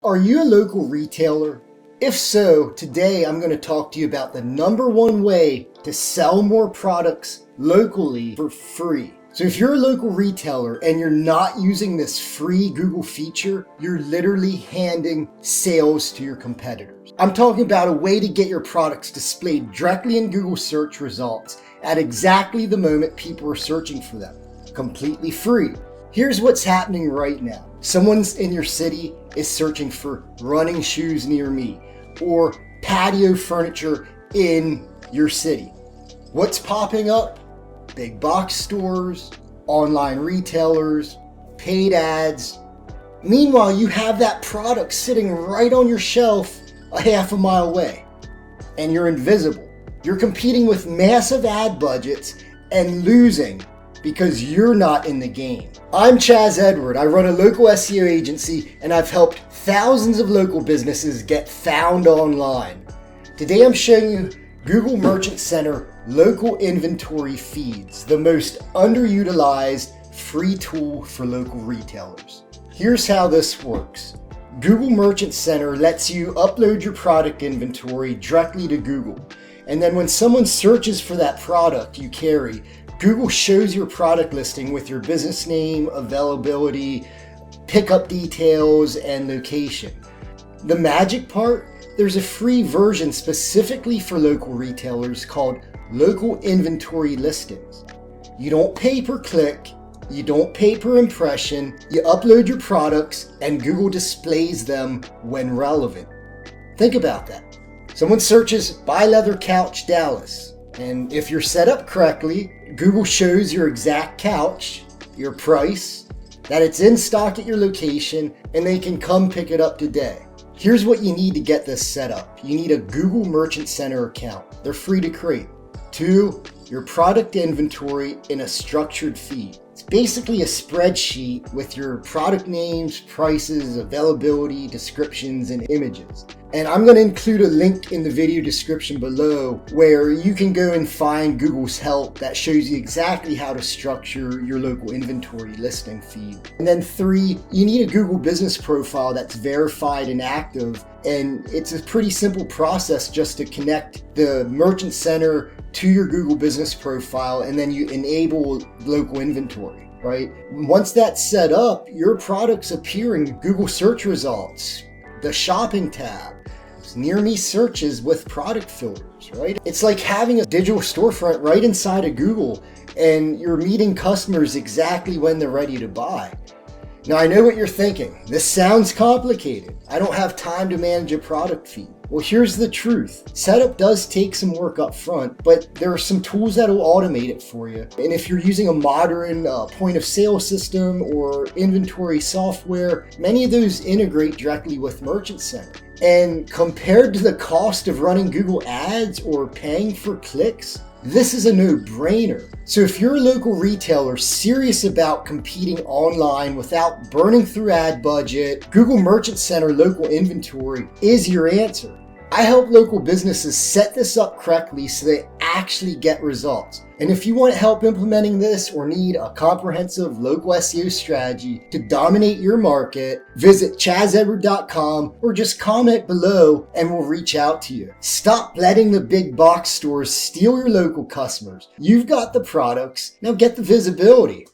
Are you a local retailer? If so, today I'm going to talk to you about the #1 way to sell more products locally for free. So if you're a local retailer and you're not using this free Google feature, you're literally handing sales to your competitors. I'm talking about a way to get your products displayed directly in Google search results at exactly the moment people are searching for them, completely free. Here's what's happening right now. Someone's in your city is searching for running shoes near me or patio furniture in your city. What's popping up? Big box stores, online retailers, paid ads. Meanwhile, you have that product sitting right on your shelf a half a mile away, and you're invisible. You're competing with massive ad budgets and losing because you're not in the game. I'm Chaz Edward. I run a local SEO agency and I've helped thousands of local businesses get found online. Today I'm showing you Google Merchant Center local inventory feeds, the most underutilized free tool for local retailers. Here's how this works. Google Merchant Center lets you upload your product inventory directly to Google. And then when someone searches for that product you carry, Google shows your product listing with your business name, availability, pickup details, and location. The magic part? There's a free version specifically for local retailers called Local Inventory Listings. You don't pay per click, you don't pay per impression, you upload your products and Google displays them when relevant. Think about that. Someone searches buy leather couch Dallas, and if you're set up correctly, Google shows your exact couch, your price, that it's in stock at your location, and they can come pick it up today. Here's what you need to get this set up. You need a Google Merchant Center account. They're free to create. 2, your product inventory in a structured feed. It's basically a spreadsheet with your product names, prices, availability, descriptions, and images. And I'm going to include a link in the video description below where you can go and find Google's help that shows you exactly how to structure your local inventory listing feed. And then 3, you need a Google business profile that's verified and active. And it's a pretty simple process just to connect the Merchant Center to your Google business profile, and then you enable local inventory, right? Once that's set up, your products appear in Google search results, the shopping tab, near me searches with product filters, right? It's like having a digital storefront right inside of Google, and you're meeting customers exactly when they're ready to buy. Now, I know what you're thinking. This sounds complicated. I don't have time to manage a product feed. Well, here's the truth. Setup does take some work up front, but there are some tools that will automate it for you. And if you're using a modern point of sale system or inventory software, many of those integrate directly with Merchant Center. And compared to the cost of running Google ads or paying for clicks, this is a no-brainer. So if you're a local retailer serious about competing online without burning through ad budget, Google Merchant Center local inventory is your answer. I help local businesses set this up correctly so they actually get results. And if you want help implementing this or need a comprehensive local SEO strategy to dominate your market, visit chazedward.com or just comment below and we'll reach out to you. Stop letting the big box stores steal your local customers. You've got the products, now get the visibility.